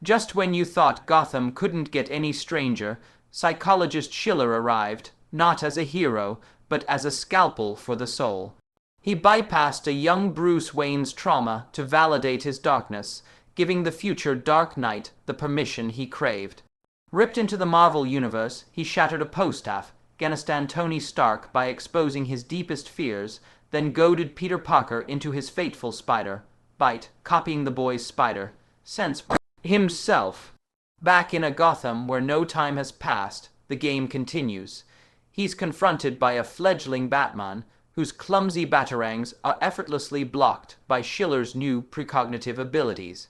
Just when you thought Gotham couldn't get any stranger, psychologist Schiller arrived, not as a hero, but as a scalpel for the soul. He bypassed a young Bruce Wayne's trauma to validate his darkness, giving the future Dark Knight the permission he craved. Ripped into the Marvel Universe, he shattered a postaff, Afghanistan Tony Stark by exposing his deepest fears, then goaded Peter Parker into his fateful spider bite, copying the boy's spider sense himself. Back in a Gotham where no time has passed, the game continues. He's confronted by a fledgling Batman, whose clumsy batarangs are effortlessly blocked by Schiller's new precognitive abilities.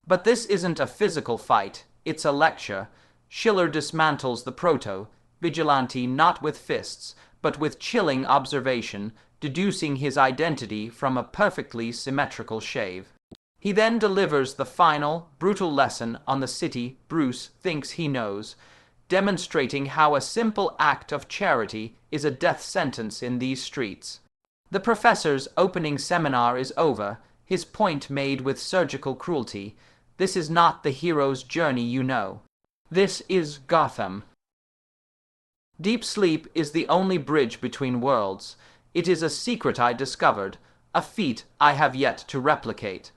But this isn't a physical fight, it's a lecture. Schiller dismantles the proto-vigilante not with fists, but with chilling observation, deducing his identity from a perfectly symmetrical shave. He then delivers the final, brutal lesson on the city Bruce thinks he knows, demonstrating how a simple act of charity is a death sentence in these streets. The professor's opening seminar is over, his point made with surgical cruelty. This is not the hero's journey, you know. This is Gotham. Deep sleep is the only bridge between worlds. It is a secret I discovered, a feat I have yet to replicate.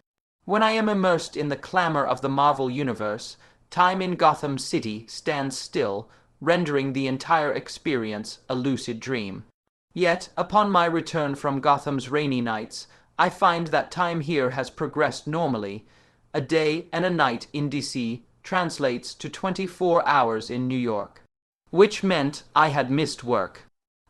When I am immersed in the clamor of the Marvel Universe, time in Gotham City stands still, rendering the entire experience a lucid dream. Yet, upon my return from Gotham's rainy nights, I find that time here has progressed normally. A day and a night in DC translates to 24 hours in New York. Which meant I had missed work.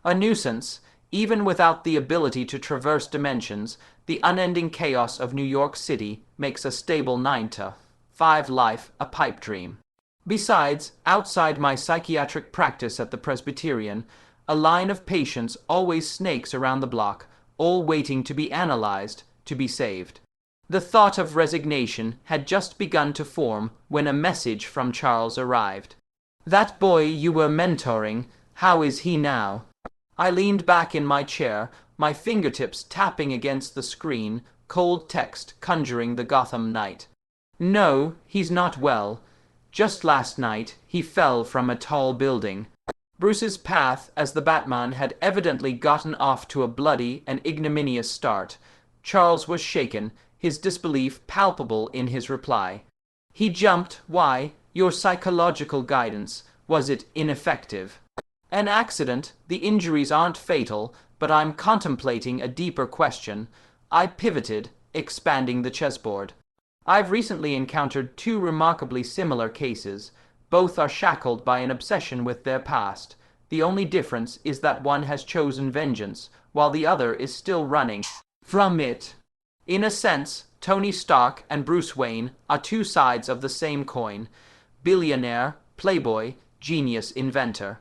A nuisance, even without the ability to traverse dimensions. The unending chaos of New York City makes a stable 9 to 5 life a pipe dream. Besides, outside my psychiatric practice at the Presbyterian, a line of patients always snakes around the block, all waiting to be analyzed, to be saved. The thought of resignation had just begun to form when a message from Charles arrived. "That boy you were mentoring, how is he now?" I leaned back in my chair, my fingertips tapping against the screen, cold text conjuring the Gotham night. "No, he's not well. Just last night, he fell from a tall building." Bruce's path as the Batman had evidently gotten off to a bloody and ignominious start. Charles was shaken, his disbelief palpable in his reply. "He jumped. Why? Your psychological guidance. Was it ineffective?" "An accident. The injuries aren't fatal, but I'm contemplating a deeper question." I pivoted, expanding the chessboard. "I've recently encountered 2 remarkably similar cases. Both are shackled by an obsession with their past. The only difference is that one has chosen vengeance, while the other is still running from it. In a sense, Tony Stark and Bruce Wayne are 2 sides of the same coin. Billionaire, playboy, genius, inventor.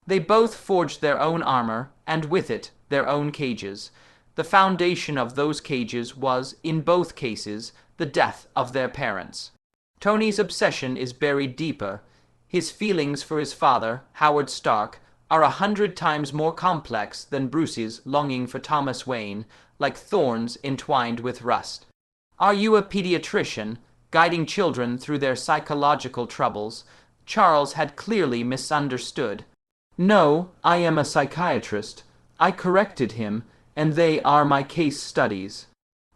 They both forged their own armor, and with it, their own cages. The foundation of those cages was, in both cases, the death of their parents. Tony's obsession is buried deeper. His feelings for his father, Howard Stark, are 100 times more complex than Bruce's longing for Thomas Wayne, like thorns entwined with rust. Are you a pediatrician, guiding children through their psychological troubles? Charles had clearly misunderstood. "No, I am a psychiatrist." I corrected him, and they are my case studies.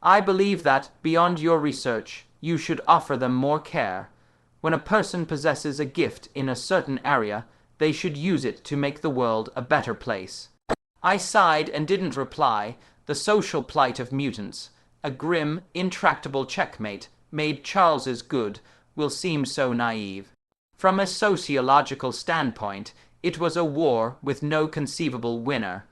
I believe that, beyond your research, you should offer them more care. When a person possesses a gift in a certain area, they should use it to make the world a better place. I sighed and didn't reply. The social plight of mutants, a grim, intractable checkmate, made Charles's good, will seem so naive. From a sociological standpoint, it was a war with no conceivable winner.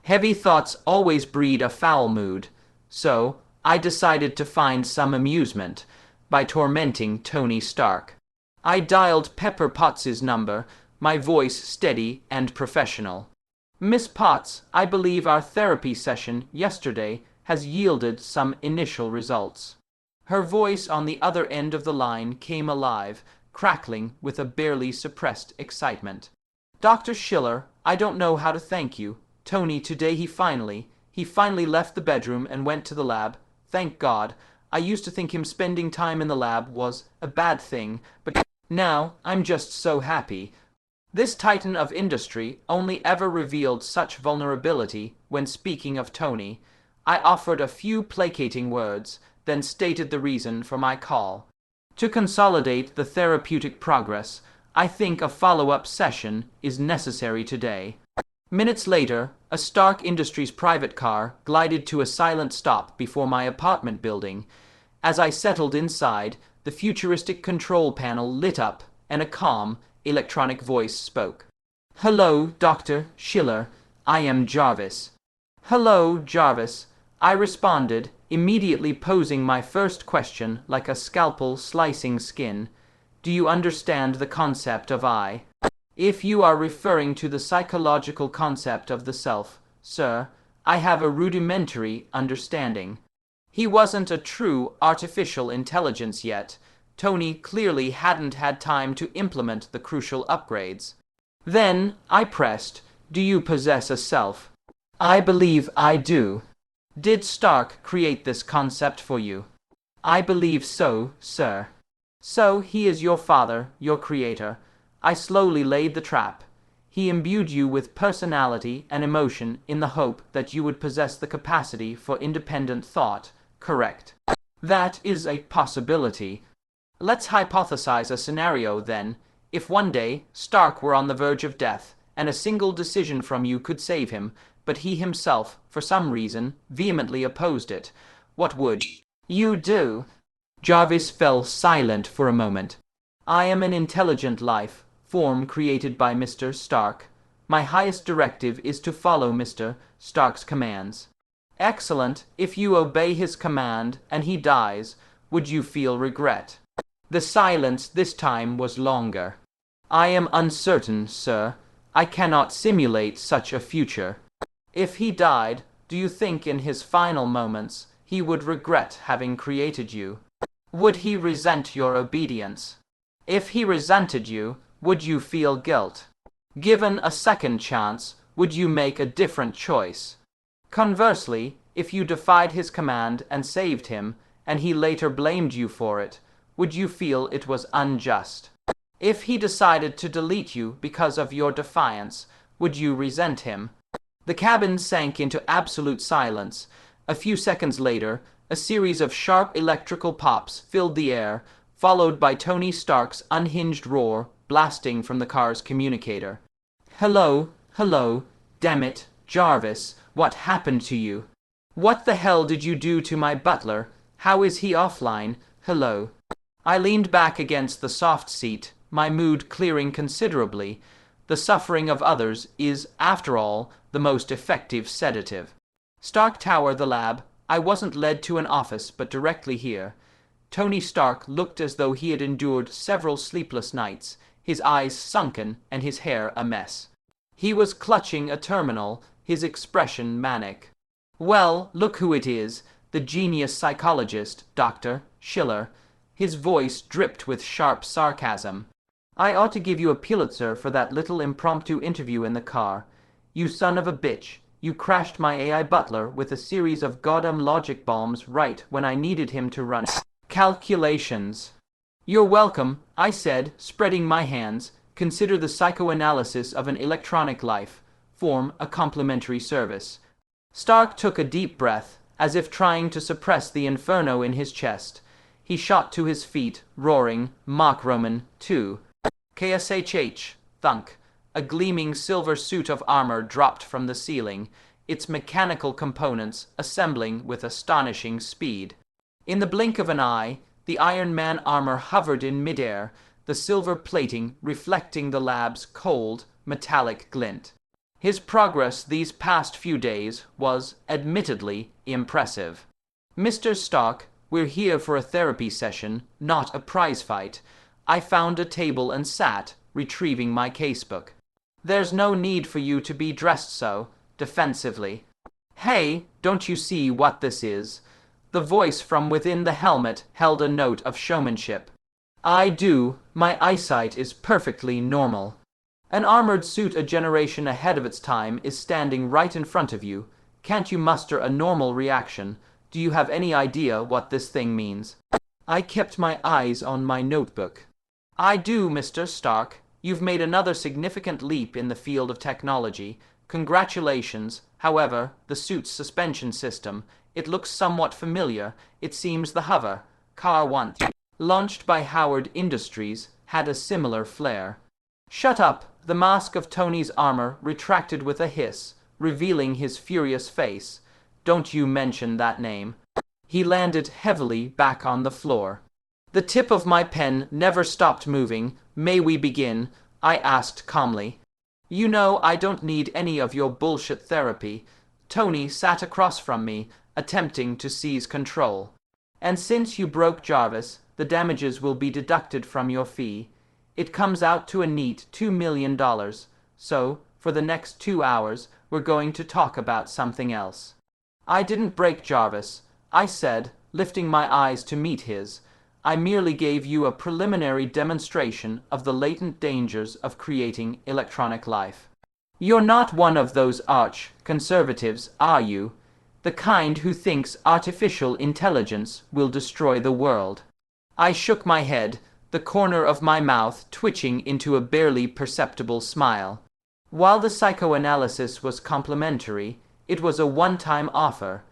Heavy thoughts always breed a foul mood, so I decided to find some amusement by tormenting Tony Stark. I dialed Pepper Potts's number, my voice steady and professional. "Miss Potts, I believe our therapy session yesterday has yielded some initial results." Her voice on the other end of the line came alive, crackling with a barely suppressed excitement. "Dr. Schiller, I don't know how to thank you. Tony, today he finally left the bedroom and went to the lab. Thank God. I used to think him spending time in the lab was a bad thing, but now I'm just so happy. This titan of industry only ever revealed such vulnerability when speaking of Tony. I offered a few placating words, then stated the reason for my call. To consolidate the therapeutic progress, I think a follow-up session is necessary today. Minutes later, a Stark Industries private car glided to a silent stop before my apartment building. As I settled inside, the futuristic control panel lit up and a calm, electronic voice spoke. "Hello, Dr. Schiller. I am Jarvis." "Hello, Jarvis," I responded, immediately posing my first question like a scalpel slicing skin. "Do you understand the concept of I?" "If you are referring to the psychological concept of the self, sir, I have a rudimentary understanding." He wasn't a true artificial intelligence yet. Tony clearly hadn't had time to implement the crucial upgrades. Then I pressed, "Do you possess a self?" "I believe I do." "Did Stark create this concept for you?" "I believe so, sir." "So he is your father, your creator." I slowly laid the trap. "He imbued you with personality and emotion in the hope that you would possess the capacity for independent thought, correct?" "That is a possibility." "Let's hypothesize a scenario then. If one day Stark were on the verge of death, and a single decision from you could save him, but he himself, for some reason, vehemently opposed it, what would you do?" Jarvis fell silent for a moment. "I am an intelligent life, form created by Mr. Stark. My highest directive is to follow Mr. Stark's commands." "Excellent. If you obey his command and he dies, would you feel regret?" The silence this time was longer. "I am uncertain, sir. I cannot simulate such a future." "If he died, do you think in his final moments he would regret having created you? Would he resent your obedience? If he resented you, would you feel guilt? Given a second chance, would you make a different choice? Conversely, if you defied his command and saved him, and he later blamed you for it, would you feel it was unjust? If he decided to delete you because of your defiance, would you resent him?" The cabin sank into absolute silence. A few seconds later, a series of sharp electrical pops filled the air, followed by Tony Stark's unhinged roar blasting from the car's communicator. "Hello, damn it, Jarvis, what happened to you? What the hell did you do to my butler? How is he offline? Hello." I leaned back against the soft seat, my mood clearing considerably. The suffering of others is, after all, the most effective sedative. Stark Tower, the lab. I wasn't led to an office, but directly here. Tony Stark looked as though he had endured several sleepless nights, his eyes sunken and his hair a mess. He was clutching a terminal, his expression manic. "Well, look who it is, the genius psychologist, Dr. Schiller." His voice dripped with sharp sarcasm. "I ought to give you a Pulitzer for that little impromptu interview in the car. You son of a bitch, you crashed my AI butler with a series of goddamn logic bombs right when I needed him to run calculations." "You're welcome," I said, spreading my hands. "Consider the psychoanalysis of an electronic life. Form a complimentary service." Stark took a deep breath, as if trying to suppress the inferno in his chest. He shot to his feet, roaring, Mach Roman 2. KSHH, thunk. A gleaming silver suit of armor dropped from the ceiling, its mechanical components assembling with astonishing speed. In the blink of an eye, the Iron Man armor hovered in midair, the silver plating reflecting the lab's cold, metallic glint. His progress these past few days was, admittedly, impressive. "Mr. Stark, we're here for a therapy session, not a prize fight." I found a table and sat, retrieving my casebook. "There's no need for you to be dressed so defensively." "Hey, don't you see what this is?" The voice from within the helmet held a note of showmanship. "I do. My eyesight is perfectly normal." An armored suit a generation ahead of its time is standing right in front of you. Can't you muster a normal reaction? Do you have any idea what this thing means? I kept my eyes on my notebook. I do, Mr. Stark. You've made another significant leap in the field of technology. Congratulations. However, the suit's suspension system, it looks somewhat familiar. It seems the hover car once launched by Howard Industries had a similar flair. Shut up! The mask of Tony's armor retracted with a hiss, revealing his furious face. Don't you mention that name. He landed heavily back on the floor. The tip of my pen never stopped moving. May we begin? I asked calmly. You know I don't need any of your bullshit therapy. Tony sat across from me, attempting to seize control. And since you broke Jarvis, the damages will be deducted from your fee. It comes out to a neat $2 million. So, for the next 2 hours, we're going to talk about something else. I didn't break Jarvis, I said, lifting my eyes to meet his. I merely gave you a preliminary demonstration of the latent dangers of creating electronic life. You're not one of those arch-conservatives, are you? The kind who thinks artificial intelligence will destroy the world. I shook my head, the corner of my mouth twitching into a barely perceptible smile. While the psychoanalysis was complimentary, it was a one-time offer.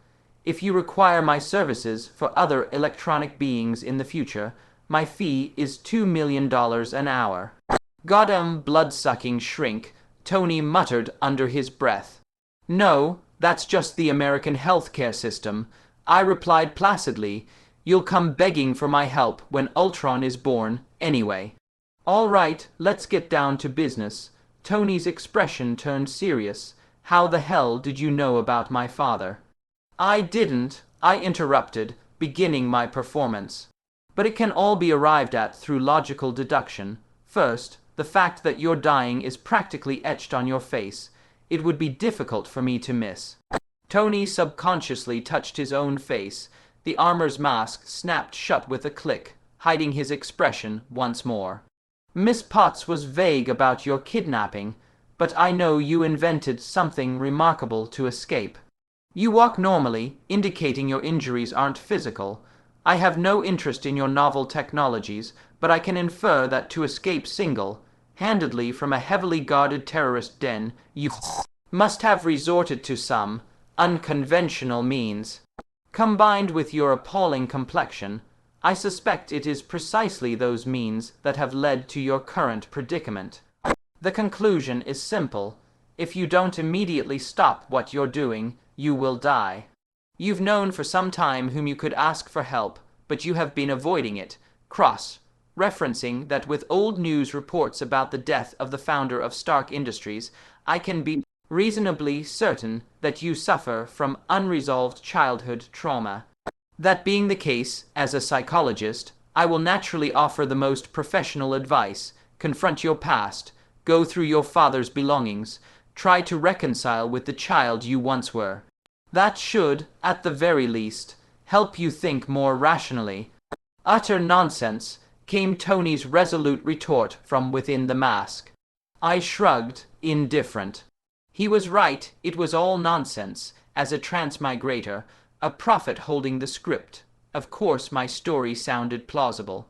If you require my services for other electronic beings in the future, my fee is $2 million an hour. Goddamn blood-sucking shrink, Tony muttered under his breath. No, that's just the American healthcare system, I replied placidly. You'll come begging for my help when Ultron is born, anyway. All right, let's get down to business. Tony's expression turned serious. How the hell did you know about my father? I didn't, I interrupted, beginning my performance. But it can all be arrived at through logical deduction. First, the fact that you're dying is practically etched on your face. It would be difficult for me to miss. Tony subconsciously touched his own face. The armor's mask snapped shut with a click, hiding his expression once more. Miss Potts was vague about your kidnapping, but I know you invented something remarkable to escape. You walk normally, indicating your injuries aren't physical. I have no interest in your novel technologies, but I can infer that to escape single-handedly from a heavily guarded terrorist den, you must have resorted to some unconventional means. Combined with your appalling complexion, I suspect it is precisely those means that have led to your current predicament. The conclusion is simple. If you don't immediately stop what you're doing, you will die. You've known for some time whom you could ask for help, but you have been avoiding it, referencing that with old news reports about the death of the founder of Stark Industries, I can be reasonably certain that you suffer from unresolved childhood trauma. That being the case, as a psychologist, I will naturally offer the most professional advice. Confront your past, go through your father's belongings, try to reconcile with the child you once were. That should, at the very least, help you think more rationally. Utter nonsense, came Tony's resolute retort from within the mask. I shrugged, indifferent. He was right, it was all nonsense. As a transmigrator, a prophet holding the script, of course my story sounded plausible.